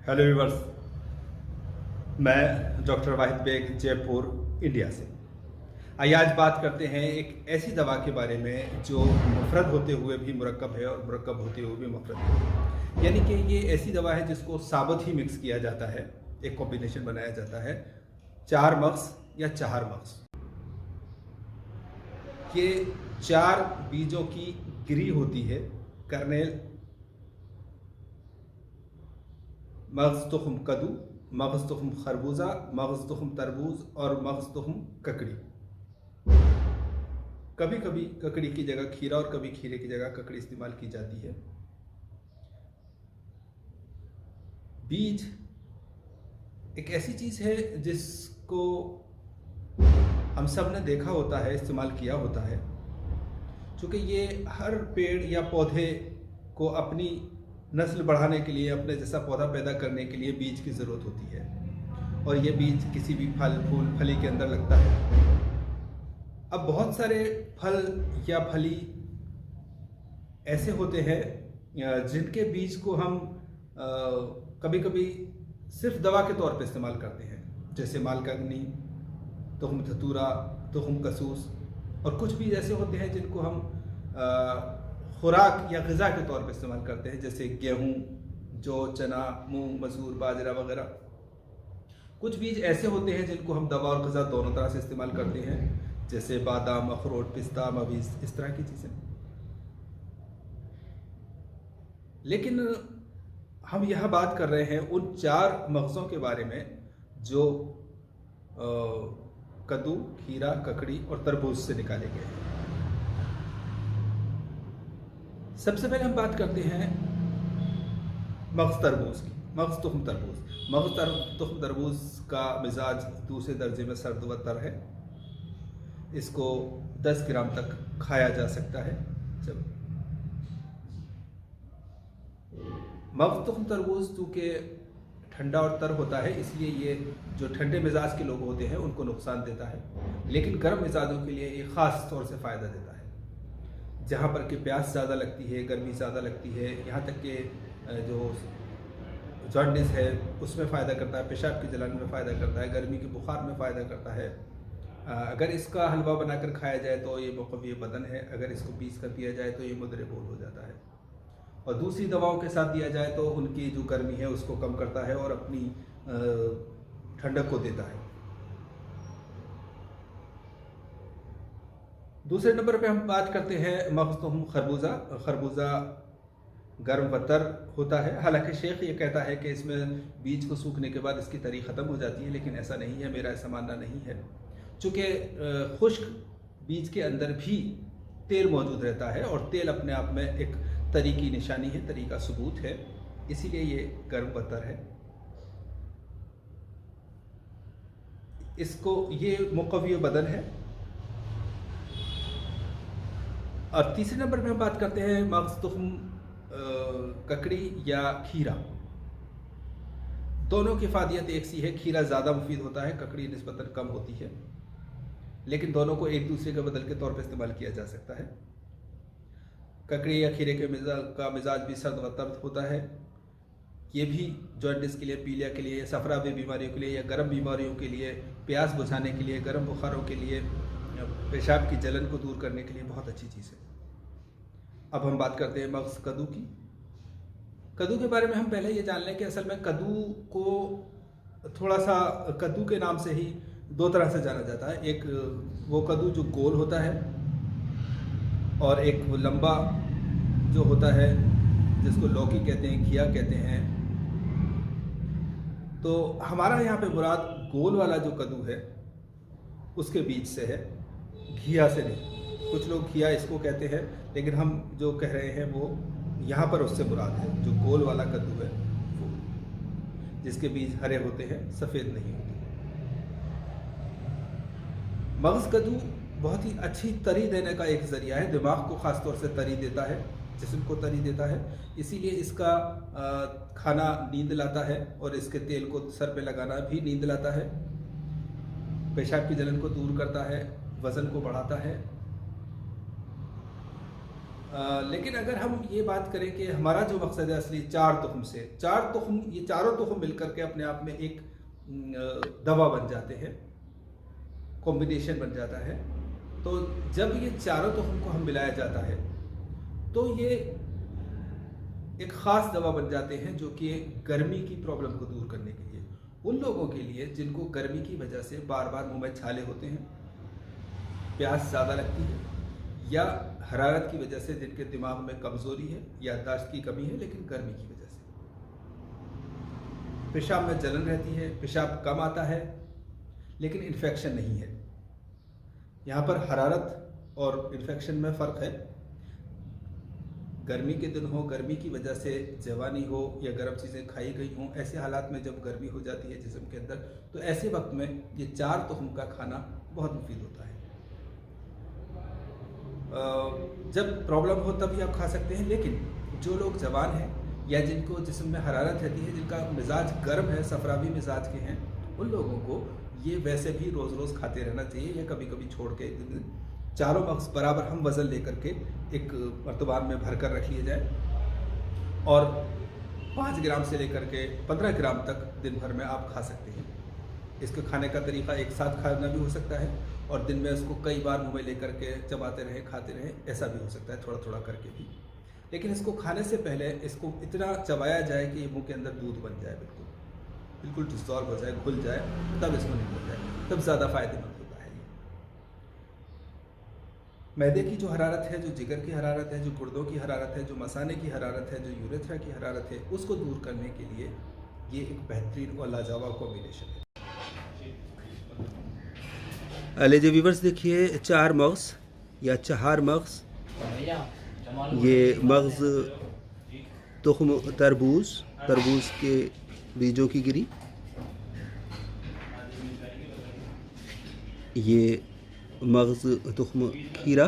Hello viewers, मैं doctor वाहिद bag Jaipur India से। आइए आज बात करते हैं एक ऐसी दवा के बारे में जो मुफरद होते हुए भी मुरक्कब है और मुरक्कब होते हुए भी मुफरद है। यानी कि ये ऐसी दवा है जिसको साबुत ही मिक्स किया जाता है, एक कॉम्बिनेशन बनाया जाता है 4 मग्स या 4 मग्स। ये 4 बीजों की गिरी होती है, कर्नेल, मगज़ तुख्म कद्दू, मगज़ तुख्म खरबूजा, मगज़ तुख्म तरबूज और मगज़ तुख्म ककड़ी। कभी कभी ककड़ी की जगह खीरा और कभी खीरे की जगह ककड़ी इस्तेमाल की जाती है। बीज एक ऐसी चीज़ है जिसको हम सब ने देखा होता है, इस्तेमाल किया होता है, क्योंकि ये हर पेड़ या पौधे को अपनी नस्ल बढ़ाने के लिए, अपने जैसा पौधा पैदा करने के लिए बीज की ज़रूरत होती है और ये बीज किसी भी फल, फूल, फली के अंदर लगता है। अब बहुत सारे फल या फली ऐसे होते हैं जिनके बीज को हम कभी कभी सिर्फ दवा के तौर पे इस्तेमाल करते हैं, जैसे मालकगनी, तुख्म धतूरा, तुख्म कसूस। और कुछ बीज ऐसे होते हैं जिनको हम खुराक या ग़िज़ा के तौर पे इस्तेमाल करते हैं, जैसे गेहूँ, जौ, चना, मूंग, मसूर, बाजरा वगैरह। कुछ बीज ऐसे होते हैं जिनको हम दवा और ग़िज़ा दोनों तरह से इस्तेमाल करते हैं, जैसे बादाम, अखरोट, पिस्ता, मवीज़, इस तरह की चीज़ें। लेकिन हम यह बात कर रहे हैं उन 4 मग़ज़ों के बारे में जो कद्दू, खीरा, ककड़ी और तरबूज से निकाले गए हैं। सबसे पहले हम बात करते हैं मगज़ तरबूज की। मगज़ तुख्म तरबूज। मगज़ तुख्म तरबूज का मिजाज दूसरे दर्जे में सर्द व तर है। इसको 10 ग्राम तक खाया जा सकता है। जब मगज़ तुख्म तरबूज चूँकि ठंडा और तर होता है, इसलिए ये जो ठंडे मिजाज के लोग होते हैं उनको नुकसान देता है, लेकिन गर्म मिजाजों के लिए ये ख़ास तौर से फ़ायदा देता है। जहाँ पर कि प्यास ज़्यादा लगती है, गर्मी ज़्यादा लगती है, यहाँ तक कि जो जॉन्डिस है उसमें फ़ायदा करता है, पेशाब की जलन में फ़ायदा करता है, गर्मी के बुखार में फ़ायदा करता है। अगर इसका हलवा बनाकर खाया जाए तो ये मुक़व्वी बदन है, अगर इसको पीस कर पिया जाए तो ये मुदरे बोल हो जाता है, और दूसरी दवाओं के साथ दिया जाए तो उनकी जो गर्मी है उसको कम करता है और अपनी ठंडक को देता है। दूसरे नंबर पे हम बात करते हैं मगज़ तुख्म खरबूजा। खरबूजा गर्म व तर होता है। हालांकि शेख ये कहता है कि इसमें बीज को सूखने के बाद इसकी तरी ख़त्म हो जाती है, लेकिन ऐसा नहीं है, मेरा ऐसा मानना नहीं है। चूँकि खुश्क बीज के अंदर भी तेल मौजूद रहता है और तेल अपने आप में एक तरी की निशानी है, तरी का सबूत है, इसीलिए ये गर्म व तर है। इसको ये मुक़व्वी बदन है। और तीसरे नंबर पे हम बात करते हैं मगज़ तुख्म ककड़ी या खीरा। दोनों की फ़ायदियत एक सी है। खीरा ज़्यादा मुफीद होता है, ककड़ी निस्बतन कम होती है, लेकिन दोनों को एक दूसरे के बदल के तौर पे इस्तेमाल किया जा सकता है। ककड़ी या खीरे के मिजाज भी सर्द व तर्द होता है। ये भी जॉन्डिस के लिए, पीलिया के लिए, सफरावी बीमारियों के लिए या गर्म बीमारियों के लिए, प्यास बुझाने के लिए, गर्म बुखारों के लिए, पेशाब की जलन को दूर करने के लिए बहुत अच्छी चीज़ है। अब हम बात करते हैं मगज़ कद्दू की। कद्दू के बारे में हम पहले ये जान लें कि असल में कद्दू को थोड़ा सा कद्दू के नाम से ही 2 तरह से जाना जाता है। एक वो कद्दू जो गोल होता है और एक वो लंबा जो होता है जिसको लौकी कहते हैं, घिया कहते हैं। तो हमारा यहाँ पे मुराद गोल वाला जो कद्दू है उसके बीज से है, घिया से नहीं। कुछ लोग घिया इसको कहते हैं, लेकिन हम जो कह रहे हैं वो यहाँ पर उससे मुराद है जो गोल वाला कद्दू है, वो जिसके बीज हरे होते हैं, सफ़ेद नहीं होते। मगज़ कद्दू बहुत ही अच्छी तरी देने का एक ज़रिया है, दिमाग को ख़ास तौर से तरी देता है, जिस्म को तरी देता है, इसीलिए इसका खाना नींद लाता है और इसके तेल को सर पे लगाना भी नींद लाता है। पेशाब की जलन को दूर करता है, वज़न को बढ़ाता है। लेकिन अगर हम ये बात करें कि हमारा जो मकसद है असली 4 तुख्म से, 4 तुख्म, ये चारों तुख्म मिलकर के अपने आप में एक दवा बन जाते हैं, कॉम्बिनेशन बन जाता है। तो जब ये चारों तुख्म को हम मिलाया जाता है तो ये एक ख़ास दवा बन जाते हैं, जो कि गर्मी की प्रॉब्लम को दूर करने के लिए, उन लोगों के लिए जिनको गर्मी की वजह से बार बार मुंह में छाले होते हैं, प्यास ज़्यादा लगती है, या हरारत की वजह से जिनके दिमाग में कमज़ोरी है, याददाश्त की कमी है, लेकिन गर्मी की वजह से पेशाब में जलन रहती है, पेशाब कम आता है लेकिन इन्फेक्शन नहीं है। यहाँ पर हरारत और इन्फेक्शन में फ़र्क है। गर्मी के दिन हो, गर्मी की वजह से जवानी हो या गर्म चीज़ें खाई गई हों, ऐसे हालात में जब गर्मी हो जाती है जिस्म के अंदर, तो ऐसे वक्त में ये 4 तुख्म का खाना बहुत मुफीद होता है। जब प्रॉब्लम हो तभी आप खा सकते हैं, लेकिन जो लोग जवान हैं या जिनको जिस्म में हरारत रहती है, जिनका मिजाज गर्म है, सफरावी मिजाज के हैं, उन लोगों को ये वैसे भी रोज़ रोज़ खाते रहना चाहिए, या कभी कभी छोड़ के चारों मग़ज़ बराबर हम वज़न लेकर के एक मर्तबान में भर कर रख लिए जाए और 5 ग्राम से लेकर के 15 ग्राम तक दिन भर में आप खा सकते हैं। इसके खाने का तरीका एक साथ खाना भी हो सकता है और दिन में इसको कई बार मुँह में लेकर के चबाते रहें, खाते रहें, ऐसा भी हो सकता है, थोड़ा थोड़ा करके भी। लेकिन इसको खाने से पहले इसको इतना चबाया जाए कि मुँह के अंदर दूध बन जाए, बिल्कुल डिस्सॉल्व हो जाए, घुल जाए, तब इसको निकल जाए, तब ज़्यादा फ़ायदेमंद होता है ये। मैदे की जो हरारत है, जो जिगर की हरारत है, जो गुर्दों की हरारत है, जो मसाने की हरारत है, जो यूरेथ्रा की हरारत है, उसको दूर करने के लिए ये एक बेहतरीन और लाजवाब कॉम्बिनेशन है। लीजिए व्यूवर्स, देखिए 4 मग़ज़ या 4 मग़ज़, ये मग़ज़ तुख्म तरबूज के बीजों की गिरी, ये मग़ज़ तुख्म खीरा,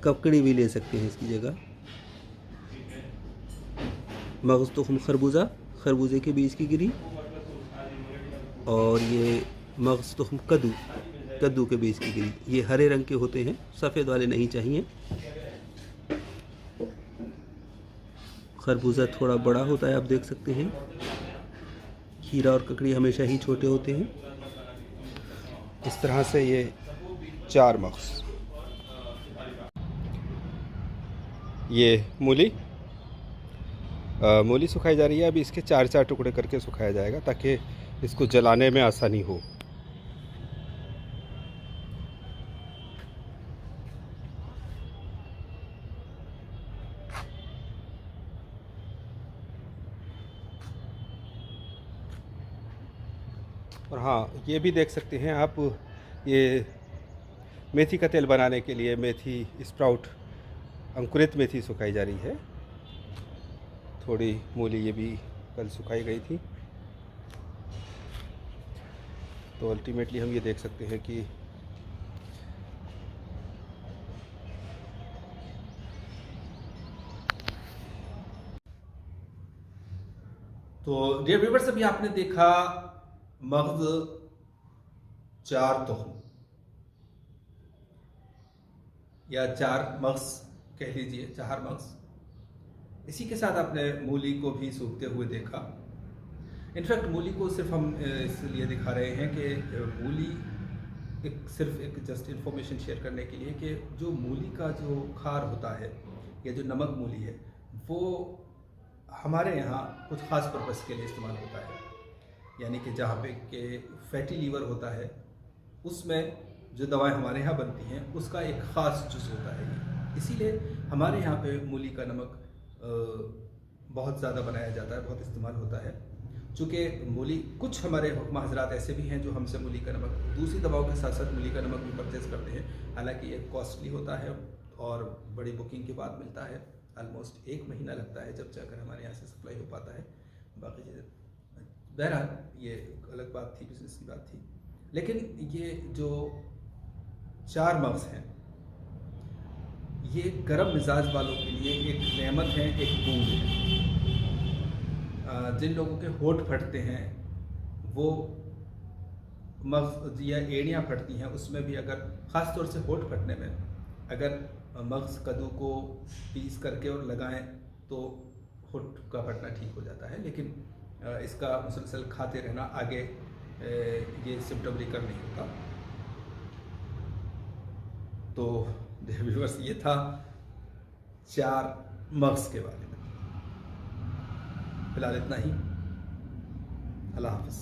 ककड़ी भी ले सकते हैं इसकी जगह, मग़ज़ तुख्म खरबूजे के बीज की गिरी, और ये मग़ज़ तुख्म कद्दू के बीज की गिरी। ये हरे रंग के होते हैं, सफ़ेद वाले नहीं चाहिए। खरबूजा थोड़ा बड़ा होता है, आप देख सकते हैं। खीरा और ककड़ी हमेशा ही छोटे होते हैं। इस तरह से ये 4 मग़ज़। ये मूली सुखाई जा रही है। अभी इसके 4-4 टुकड़े करके सुखाया जाएगा ताकि इसको जलाने में आसानी हो। और हाँ, ये भी देख सकते हैं आप, ये मेथी का तेल बनाने के लिए मेथी स्प्राउट, अंकुरित मेथी सुखाई जा रही है। थोड़ी मूली ये भी कल सुखाई गई थी। तो अल्टीमेटली हम ये देख सकते हैं कि तो डियर व्यूअर्स, अभी आपने देखा मग़ज़ 4 तुख्म या 4 मग़ज़ कह लीजिए, 4 मग़ज़। इसी के साथ आपने मूली को भी सूखते हुए देखा। इनफैक्ट मूली को सिर्फ हम इसलिए दिखा रहे हैं कि मूली सिर्फ एक जस्ट इन्फॉर्मेशन शेयर करने के लिए कि जो मूली का जो खार होता है या जो नमक मूली है, वो हमारे यहाँ कुछ ख़ास पर्पस के लिए इस्तेमाल होता है। यानी कि जहाँ पे के फैटी लीवर होता है, उसमें जो दवाएं हमारे यहाँ बनती हैं उसका एक ख़ास जुज़ होता है। इसीलिए हमारे यहाँ पे मूली का नमक बहुत ज़्यादा बनाया जाता है, बहुत इस्तेमाल होता है। चूँकि मूली, कुछ हमारे हुक्म हज़रात ऐसे भी हैं जो हमसे मूली का नमक दूसरी दवाओं के साथ साथ मूली का नमक भी परचेज़ करते हैं। हालांकि ये कॉस्टली होता है और बड़ी बुकिंग के बाद मिलता है। ऑलमोस्ट 1 महीना लगता है जब जाकर हमारे यहाँ से सप्लाई हो पाता है। बाकी चीज़ें बहरहाल ये अलग बात थी, बिज़नेस की बात थी। लेकिन ये जो 4 मग़ज़ हैं, ये गर्म मिजाज वालों के लिए एक नेमत है, एक बूंद है। जिन लोगों के होठ फटते हैं, वो मग़ज़ या एड़ियाँ फटती हैं, उसमें भी अगर ख़ास तौर से होठ फटने में अगर मगज़ कद्दू को पीस करके और लगाएं तो होठ का फटना ठीक हो जाता है, लेकिन इसका मुसलसल खाते रहना आगे ये सिम्टम रिकर नहीं होता। तो व्यूअर्स, ये था 4 मगज़ के बारे में। फिलहाल इतना ही। अल्लाह हाफ़िज़।